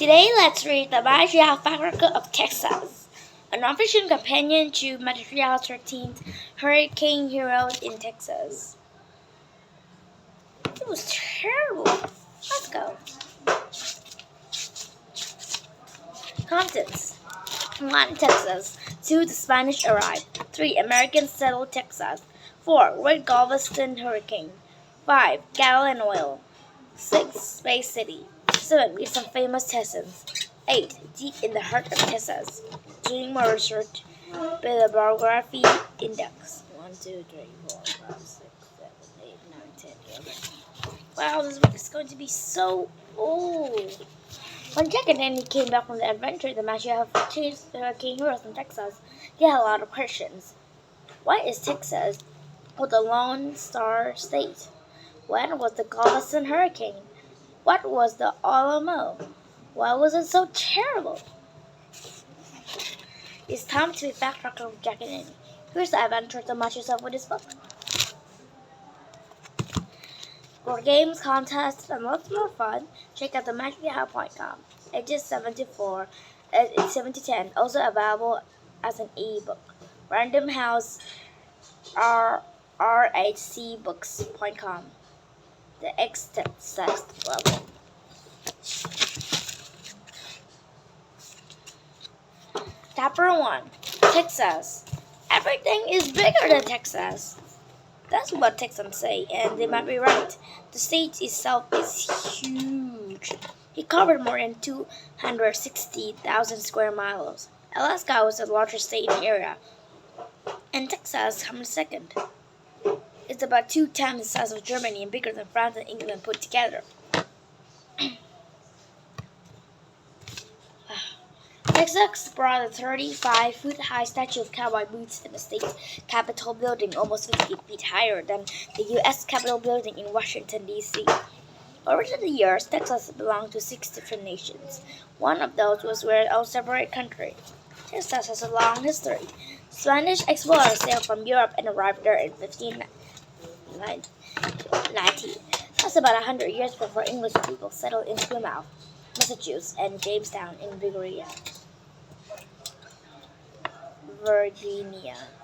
Today, let's read the Magical Fabric of Texas, a non-fiction companion to Material 13's Hurricane Heroes in Texas. It was terrible. Let's go. Contents. 1. Texas. 2. The Spanish arrived. 3. Americans settled Texas. 4. Great Galveston Hurricane. 5. Cattle and oil. 6. Space City. 7. Meet some famous Texans. 8. Deep in the heart of Texas. Doing more research by the Biography Index. 1, 2, 3, 4, 5, 6, 7, 8, 9, 10, 11. Wow, this book is going to be so old. When Jack and Annie came back from the adventure that Magic have chased Hurricane Heroes in Texas, they had a lot of questions. Why is Texas called the Lone Star State? When was the Galveston Hurricane? What was the Alamo? Why was it so terrible? It's time to be fact-checker with Jack and Annie. Here's the adventure to match yourself with this book. For games, contests, and lots more fun, check out the MagicHow.com. Ages 7 to 4, 7 to 10, also available as an e-book. Random House, rhcbooks.com. The X-Text level. Chapter 1. Texas. Everything is bigger than Texas. That's what Texans say, and they might be right. The state itself is huge. It covered more than 260,000 square miles. Alaska was the largest state in the area, and Texas comes second. It's about 2 times the size of Germany and bigger than France and England put together. Texas brought a 35-foot-high statue of cowboy boots in the state's Capitol building, almost 50 feet higher than the U.S. Capitol building in Washington, D.C. Over the years, Texas belonged to 6 different nations. One of those was where it all separate country. Texas has a long history. Spanish explorers sailed from Europe and arrived there in 1590. That's about 100 years before English people settled in Plymouth, Massachusetts, and Jamestown in Virginia.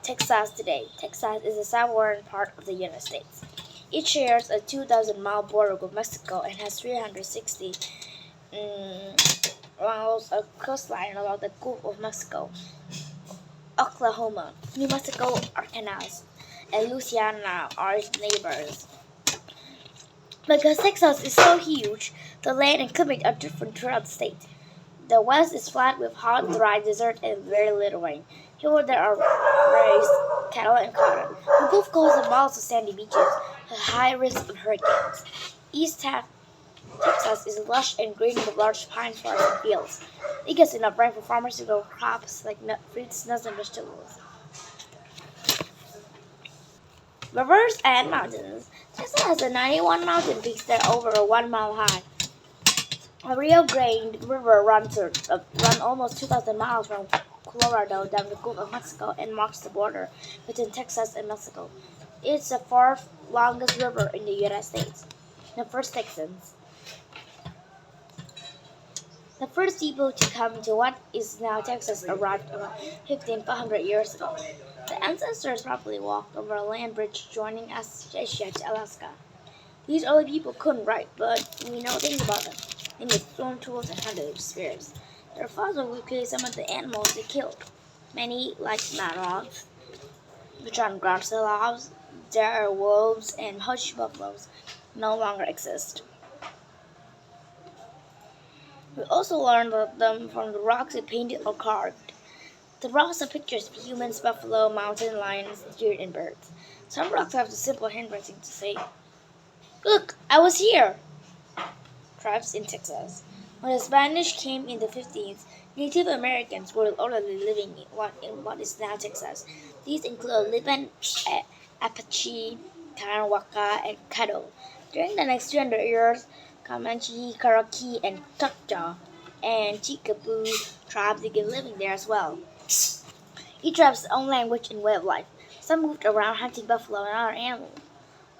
Texas today. Texas is the southern part of the United States. It shares a 2,000-mile border with Mexico and has 360 miles of coastline along the Gulf of Mexico. Oklahoma, New Mexico, Arkansas, and Louisiana are its neighbors. Because Texas is so huge, the land and climate are different throughout the state. The west is flat with hot, dry desert and very little rain. Here there are raised cattle and cotton. The Gulf Coast and miles of sandy beaches have high risk of hurricanes. East Texas is lush and green with large pine forests and fields. It gets enough rain for farmers to grow crops like fruits, nuts, and vegetables. Rivers and mountains. Texas has 91 mountain peaks that are over 1 mile high. The Rio Grande River runs almost 2,000 miles from Colorado down the Gulf of Mexico and marks the border between Texas and Mexico. It's the fourth longest river in the United States. The first Texans. The first people to come to what is now Texas arrived about 1,500 years ago. The ancestors probably walked over a land bridge joining Asia to Alaska. These early people couldn't write, but we know things about them. They made stone tools and hunted spears. Their fossils replay some of the animals they killed. Many, like mammoths, which are ground there wolves and huge buffaloes, no longer exist. We also learned about them from the rocks they painted or carved. The rocks are pictures of humans, buffalo, mountain lions, deer, and birds. Some rocks have the simple handwriting to say, "Look, I was here!" Tribes in Texas. When the Spanish came in the 15th, Native Americans were already living in what is now Texas. These include Lipan, Apache, Kanawaka, and Caddo. During the next 300 years, Comanche, Cherokee, and Choctaw and Chickasaw tribes began living there as well. Each tribe has its own language and way of life. Some moved around hunting buffalo and other animals.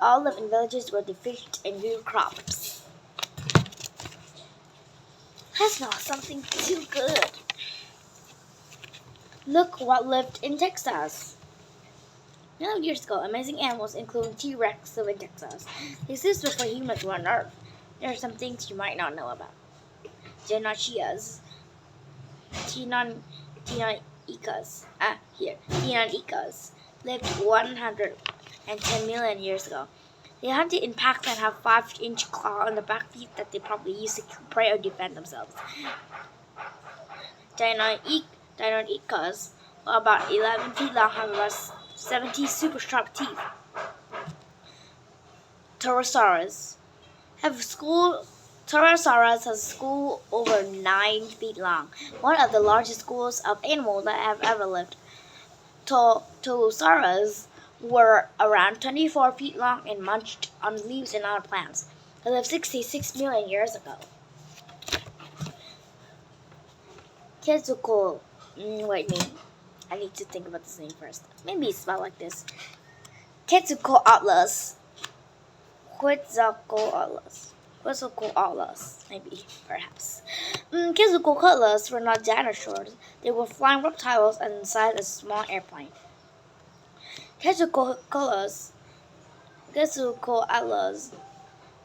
All lived in villages where they fished and grew crops. Let's know something too good. Look what lived in Texas. Many years ago, amazing animals including T-Rex lived in Texas. They existed before humans were on Earth. There are some things you might not know about. Dinocheas, Tinon, Tinoicas, Tinoicas lived 110 million years ago. They hunted in packs and have 5-inch claws on the back feet that they probably use to prey or defend themselves. Dinoicas are about 11 feet long, have about 70 super sharp teeth. Pterosaurus Pterosaurus has a skull over 9 feet long, one of the largest skulls of animals that have ever lived. Pterosaurus were around 24 feet long and munched on leaves and other plants. They lived 66 million years ago. Quetzalcoatl. Wait, I need to think about this name first. Maybe it's spelled like this. Quetzalcoatlus. Quetzalcoatlus. Maybe, perhaps. Quetzalcoatlus were not dinosaurs. They were flying reptiles and the size of a small airplane. Quetzalcoatlus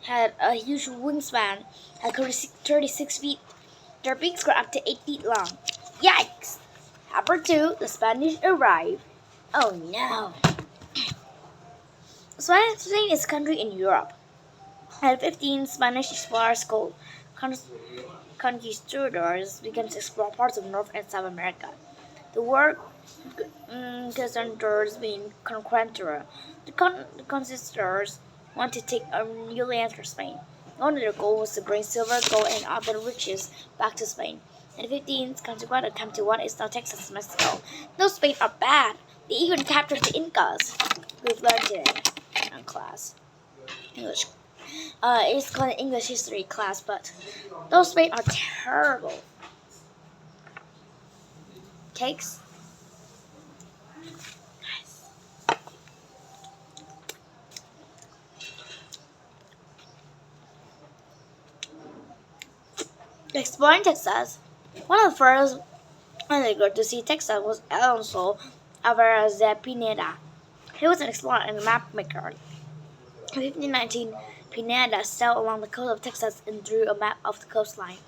had a huge wingspan at 36 feet. Their beaks were up to 8 feet long. Yikes! Number 2, the Spanish arrived. Oh no! Spain is a country in Europe. At 15, Spanish explorers called conquistadors began to explore parts of North and South America. The word conquistadors means conqueror. The conquistadors wanted to take new lands for Spain. One of their goals was to bring silver, gold, and other riches back to Spain. In the 15th, Conquistadors came to what is now Texas, Mexico. Those Spain are bad. They even captured the Incas. We've learned today in class. English. It's called an English history class, but those Spain are terrible. Cakes? Nice. Exploring Texas. One of the first immigrants to see Texas was Alonso Alvarez de Pineda. He was an explorer and map maker. In 1519, Pineda sailed along the coast of Texas and drew a map of the coastline.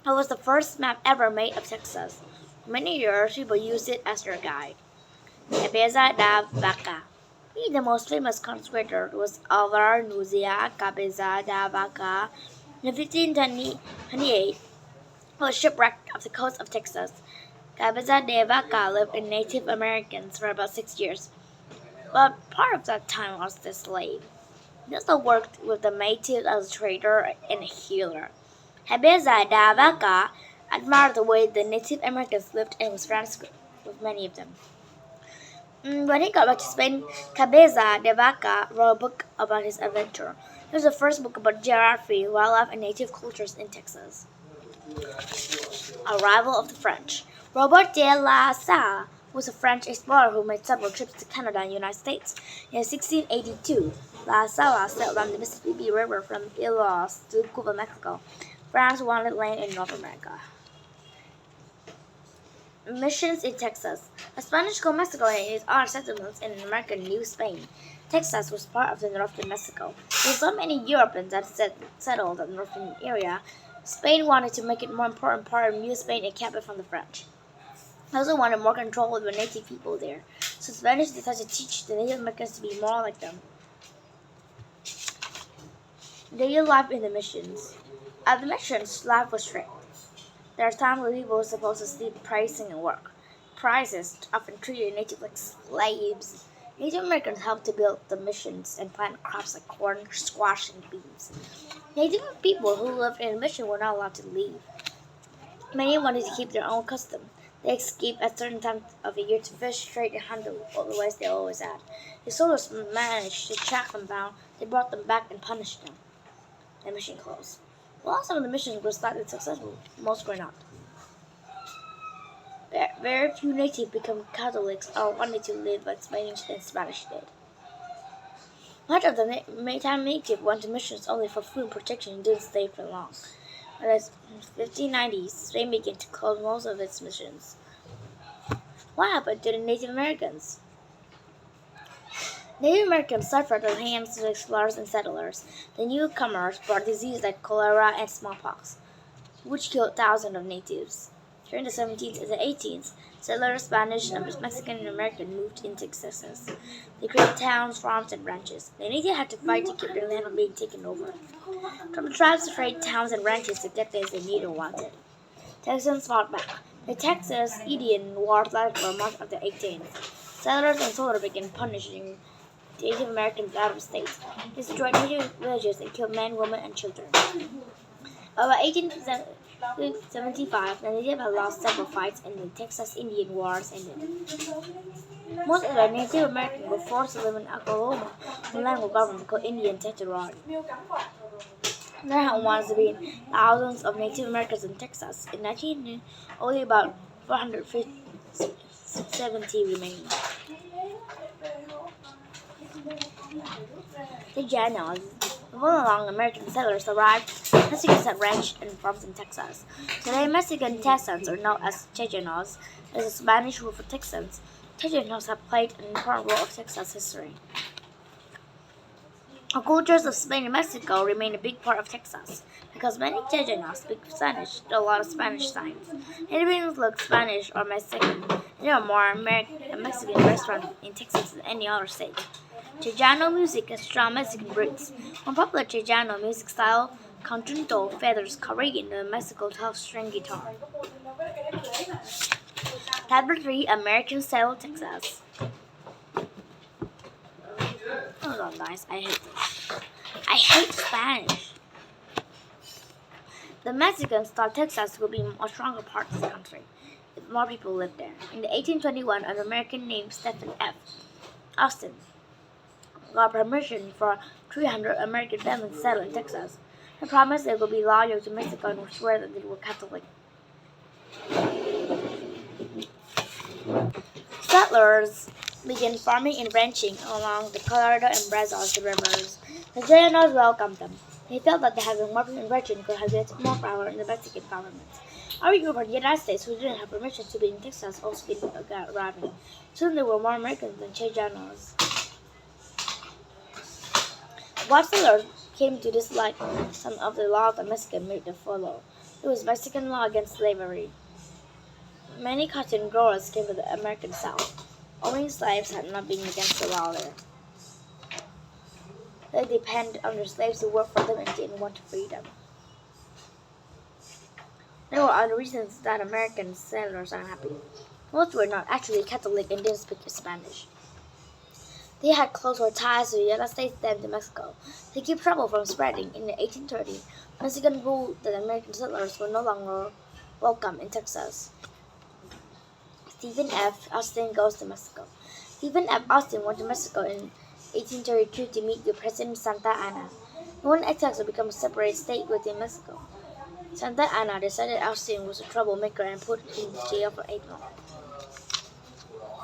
It was the first map ever made of Texas. For many years, people used it as their guide. Cabeza da Vaca. The most famous conquistador was Alvar Nuzia Cabeza da Vaca. In 1528, he was shipwrecked off the coast of Texas. Cabeza de Vaca lived with Native Americans for about 6 years, but part of that time was a slave. He also worked with the natives as a trader and a healer. Cabeza da Vaca admired the way the Native Americans lived and was friends with many of them. When he got back to Spain, Cabeza de Vaca wrote a book about his adventure. It was the first book about geography, wildlife, and native cultures in Texas. Arrival of the French. Robert de La Salle was a French explorer who made several trips to Canada and the United States. In 1682, La Salle sailed down the Mississippi River from Iloos to Cuba, Mexico. France wanted land in North America. Missions in Texas. The Spanish called Mexico and its other settlements in American New Spain. Texas was part of the northern Mexico. With so many Europeans that settled in the northern area, Spain wanted to make it more important part of New Spain and kept it from the French. They also wanted more control over the native people there, so Spanish decided to teach the Native Americans to be more like them. Daily life in the missions. At the missions, life was strict. There are times when people were supposed to sleep praising and work. Prizes often treated natives like slaves. Native Americans helped to build the missions and plant crops like corn, squash, and beans. Native people who lived in the mission were not allowed to leave. Many wanted to keep their own custom. They escaped at certain times of the year to fish, trade, and hunt the ways they always had. The soldiers managed to track them down. They brought them back and punished them. The mission closed. While some of the missions were slightly successful, most were not. Very few natives became Catholics or wanted to live like Spanish and Spanish did. Much of the time natives went to missions only for food and protection and didn't stay for long. In the 1590s, Spain began to close most of its missions. What happened to the Native Americans? Native Americans suffered at the hands of explorers and settlers. The newcomers brought diseases like cholera and smallpox, which killed thousands of natives. During the 17th and the 18th, settlers, Spanish, Mexican, and American moved into Texas. They created towns, farms, and ranches. The natives had to fight to keep their land from being taken over. Some tribes afraid towns and ranches to get things they needed or wanted. Texans fought back. The Texas Indian War lasted for much of the 18th. Settlers and soldiers began punishing Native Americans out of state. They destroyed native villages and killed men, women, and children. About 1875, the natives had lost several fights and the Texas Indian Wars ended. Most of the Native Americans were forced to live in Oklahoma, the land was governed called Indian Territory. There had once been thousands of Native Americans in Texas. In 1900, only about 470 remained. The Tejanos. Before long, American settlers arrived. Mexicans had ranches and farms in Texas. Today, Mexican Texans are known as Tejanos. It is a Spanish word for Texans. Tejanos have played an important role of Texas history. The cultures of Spain and Mexico remain a big part of Texas. Because many Tejanos speak Spanish, there are a lot of Spanish signs. Indians look Spanish or Mexican. There are more Mexican restaurants in Texas than any other state. Tejano music has strong Mexican roots. One popular Tejano music style, conjunto, feathers, carrillo, and Mexico 12-string guitar. Chapter 3, American Style Texas. Hold on, guys. I hate Spanish. The Mexicans thought Texas would be a stronger part of the country if more people lived there. In 1821, an American named Stephen F. Austin got permission for 300 American families to settle in Texas. He promised they would be loyal to Mexico and swear that they were Catholic. Settlers began farming and ranching along the Colorado and Brazos rivers. The Tejanos welcomed them. They felt that having more people in ranching could have granted more power in the Mexican government. Other group of the United States who didn't have permission to be in Texas also began arriving. Soon there were more Americans than Tejanos. White settlers came to dislike some of the laws that Mexicans made them follow. It was Mexican law against slavery. Many cotton growers came to the American South. Owning slaves had not been against the law there. They depended on their slaves to work for them and didn't want to free them. There were other reasons that American settlers are unhappy. Most were not actually Catholic and didn't speak Spanish. They had closer ties to the United States than to Mexico. To keep trouble from spreading, in the 1830s, Mexican ruled that American settlers were no longer welcome in Texas. Stephen F. Austin goes to Mexico. Stephen F. Austin went to Mexico in 1832 to meet with President Santa Anna. He wanted Texas to become a separate state within Mexico. Santa Anna decided Austin was a troublemaker and put him in jail for 8 months.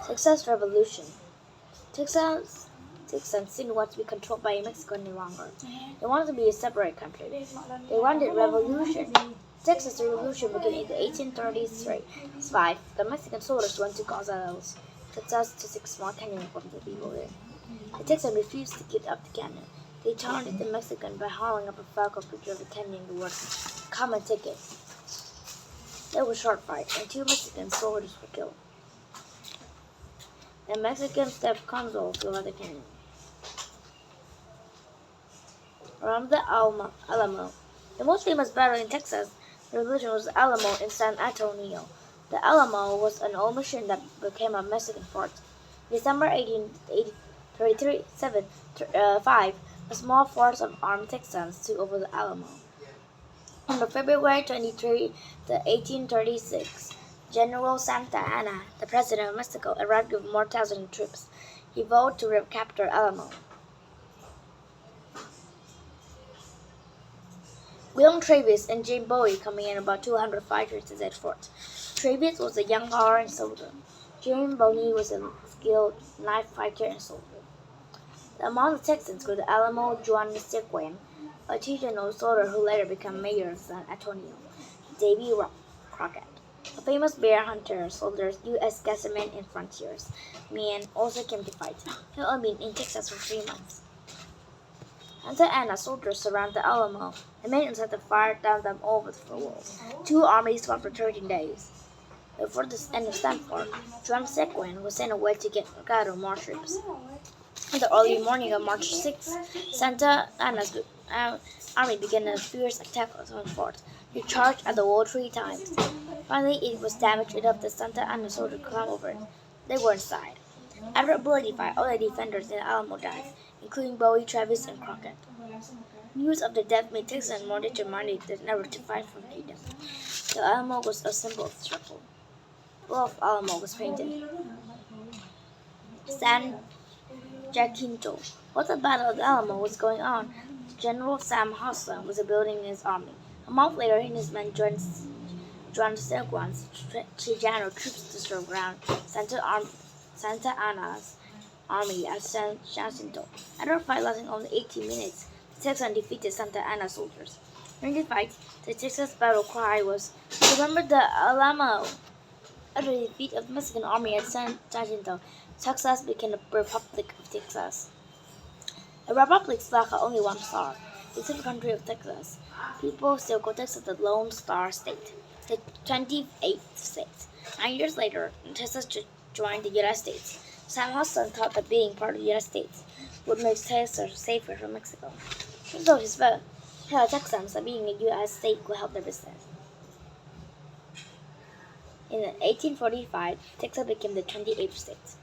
Texas Revolution. Texans didn't want to be controlled by Mexico any longer. They wanted to be a separate country. They wanted revolution. Texas Revolution began in the 1835. The Mexican soldiers went to Gonzales, Texas, to take small cannon from the people there. The Texans refused to give up the cannon. They taunted the Mexican by hauling up a falcon picture of the cannon in the words, "Come and take it." There was a short fight, and 2 Mexican soldiers were killed. The Mexican stepped Consul to the cannon. Around the Alamo. The most famous battle in Texas Revolution was the Alamo in San Antonio. The Alamo was an old mission that became a Mexican fort. December 1835, a small force of armed Texans took over the Alamo. On February 23, 1836, General Santa Anna, the president of Mexico, arrived with more thousand troops. He vowed to recapture Alamo. William Travis and James Bowie commanded about 200 fighters at that fort. Travis was a young Orange soldier. James Bowie was a skilled knife fighter and soldier. Among the Texans were the Alamo Juan Seguin, a teacher-known soldier who later became mayor of San Antonio, Davy Crockett. A famous bear hunter, soldiers, U.S. Gassman and Frontiers men also came to fight. He had been in Texas for 3 months. Santa Anna soldiers surrounded the Alamo and men inside the fire down them all with the walls. Two armies fought for 13 days. Before the end of Stanford, John Seguin was sent away to get gather more troops. In the early morning of March 6, Santa Anna's army began a fierce attack on the fort. They charged at the wall 3 times. Finally, it was damaged enough that Santa Anna soldiers could climb over it. They were inside. After a bloody fight, all the defenders in the Alamo died, including Bowie, Travis, and Crockett. News of the death made Texans more determined than ever to fight for freedom. The Alamo was a symbol of struggle. The wall of Alamo was painted. San Jacinto. While the Battle of the Alamo was going on, General Sam Houston was building his army. A month later, he and his men joined Seguin's Chicano troops to serve around Santa Anna's army at San Jacinto. After a fight lasting only 18 minutes, the Texans defeated Santa Anna soldiers. During the fight, the Texas battle cry was, "Remember the Alamo!" After the defeat of the Mexican army at San Jacinto, Texas became the Republic of Texas. A republic's flag had only one star. The civil country of Texas. People still call Texas the Lone Star State, the 28th state. 9 years later, Texas joined the United States. Sam Houston thought that being part of the United States would make Texas safer from Mexico. So his fellow Texans that being a U.S. state would help their business. In 1845, Texas became the 28th state.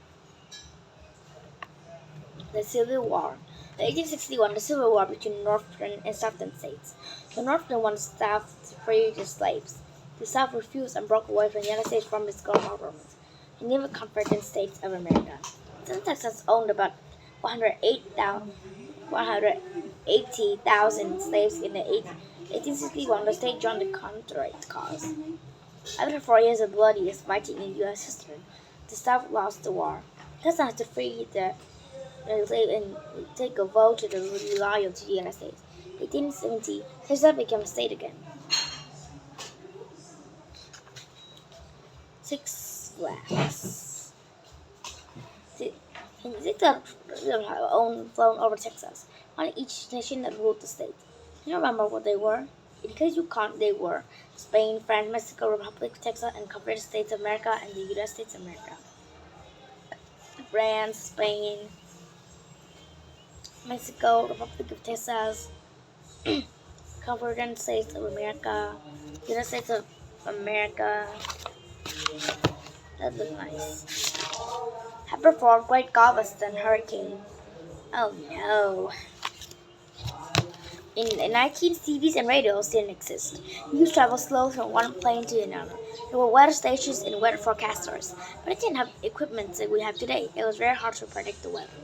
The Civil War. In 1861, the Civil War between Northern and Southern states. The Northern wanted the South to free the slaves. The South refused and broke away from the United States from its government. The name of Confederate States of America. Southern Texas owned about 180,000 slaves in the 1861. The state joined the Confederate cause. After 4 years of bloodiest fighting in U.S. history, the South lost the war. Texas had to free the slave and take a vote to the loyal to the United States. 1870, Texas became a state again. Six Flags. Six have flown over Texas, on each nation that ruled the state. Can you remember what they were? In case you can't, they were Spain, France, Mexico, Republic of Texas, and Confederate States of America, and the United States of America. France, Spain, Mexico, Republic of Texas, Confederate States of America, United States of America. That looks nice. Have performed Great Galveston Hurricane. Oh no. In the 19th, TVs and radios didn't exist. News traveled slowly from one plane to another. There were weather stations and weather forecasters, but it didn't have equipment that we have today. It was very hard to predict the weather.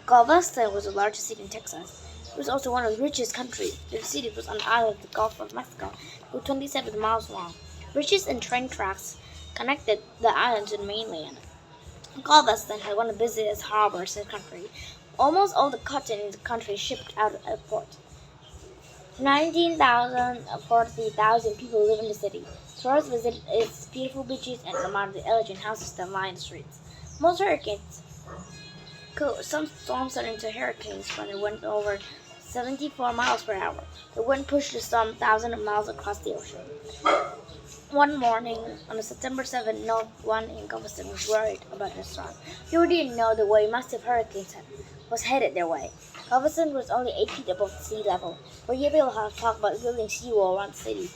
Galveston was the largest city in Texas. It was also one of the richest countries. The city was on the island of the Gulf of Mexico, with 27 miles long. Bridges and train tracks connected the island to the mainland. Galveston had one of the busiest harbors in the country. Almost all the cotton in the country shipped out of the port. 40,000 people live in the city. Tourists visit its beautiful beaches and admire the elegant houses that line the streets. Most hurricanes some storms turned into hurricanes when it went over 74 miles per hour. The wind pushed the storm thousands of miles across the ocean. One morning, on September 7, no one in Galveston was worried about the storm. People didn't know the way massive hurricanes was headed their way. Galveston was only 8 feet above sea level, but yet people have talked about building seawall around the city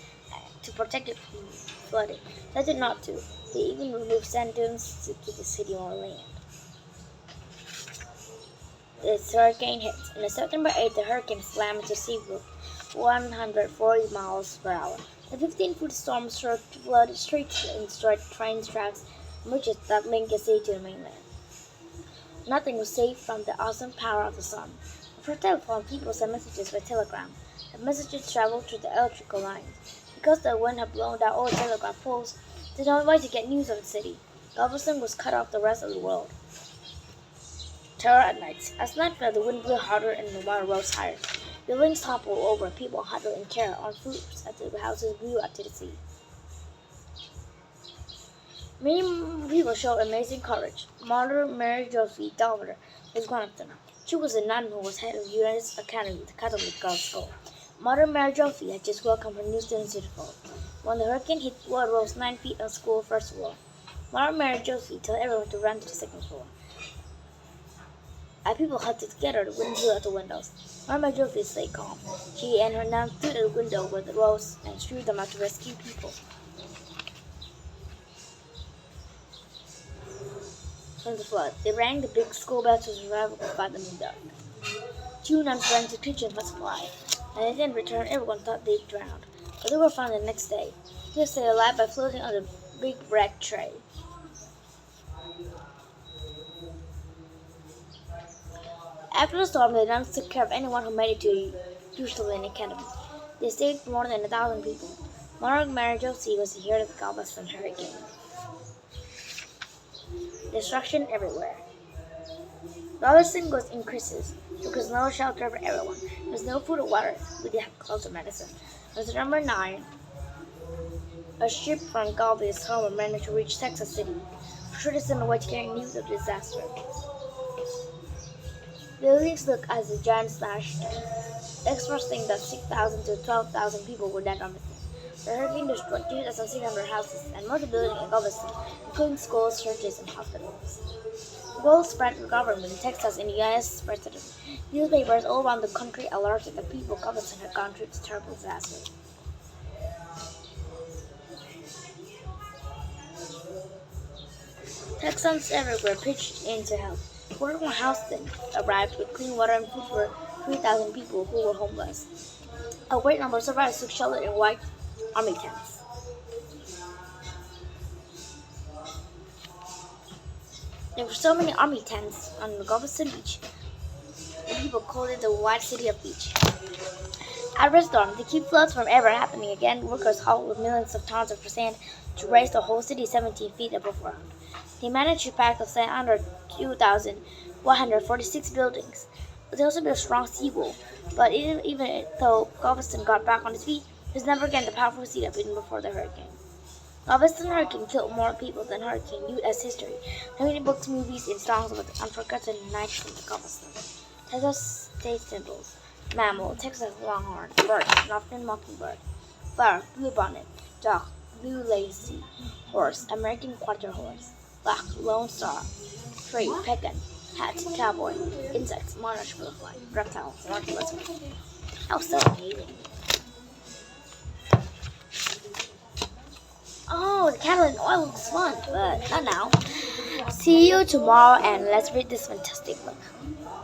to protect it from flooding. They did not do. They even removed sand dunes to keep the city on land. The hurricane hit. On September 8, the hurricane slammed into sea with 140 miles per hour. The 15-foot storm flooded streets and destroyed train tracks and bridges that link the city to the mainland. Nothing was safe from the awesome power of the sun. Before telephone, people sent messages by telegram. The messages traveled through the electrical lines. Because the wind had blown down all the telegraph poles, there's no way to get news of the city. Galveston was cut off the rest of the world. Terror at night. As night fell, the wind blew harder and the water rose higher. Buildings toppled over, people huddled in terror on roofs as the houses blew out to the sea. Many people showed amazing courage. Mother Mary Josie Delver was one of them. She was a nun who was head of Eunice Academy, the Catholic girls' school. Mother Mary Josie had just welcomed her new students to the fold. When the hurricane hit, water rose 9 feet on the school's first floor. Mother Mary Josie told everyone to run to the second floor. As people huddled together, the wind blew out the windows. Mother Mary Josie stayed calm. She and her nun stood at the window with the rose and threw them out to rescue people. From the flood, they rang the big school bell to survive and find them in the dark. 2 nuns ran to the kitchen for supply, and they didn't return. Everyone thought they'd drowned, but they were found the next day. They stayed alive by floating on a big wreck tray. After the storm, the nuns took care of anyone who made it to Ursuline Academy. They saved more than 1,000 people. Mother Mary Josie was the hero of the Galveston hurricane. Destruction everywhere. Galveston was in crisis. There was no shelter for everyone. There was no food or water. We didn't have clothes or medicine. On September 9, a ship from Galveston's home managed to reach Texas City. For days on the way to carry news of the disaster. Buildings looked as a giant smash. Experts think that 6,000 to 12,000 people were dead on the scene. The hurricane destroyed 2,600 houses and most of the buildings in Galveston, including schools, churches, and hospitals. The world spread to the government in Texas and the U.S. president. Newspapers all around the country alerted that people in Galveston had gone through this terrible disaster. Texans everywhere pitched in to help. Water from Houston arrived with clean water and food for 3,000 people who were homeless. A great number of survivors took shelter in white army tents. There were so many army tents on the Galveston beach that people called it the White City of Beach. After a storm, to keep floods from ever happening again, workers hauled with millions of tons of sand to raise the whole city 17 feet above ground. They managed to pack the sand under 2,146 buildings. They also built a strong seawall, but even though Galveston got back on its feet, it was never again the powerful city that been before the hurricane. Galveston hurricane killed more people than Hurricane U.S. history. Many books, movies, and songs about the unforgotten nights from the Galveston. Texas state symbols: mammal, Texas longhorn, bird, Northern mockingbird, flower, bluebonnet, dog, blue lacy, horse, American quarter horse, black, lone star, tree, pecan, hat, cowboy, insects, monarch butterfly, reptile, horned lizard. That was so amazing. Oh, the cattle and oil looks fun, but not now. See you tomorrow and let's read this fantastic book.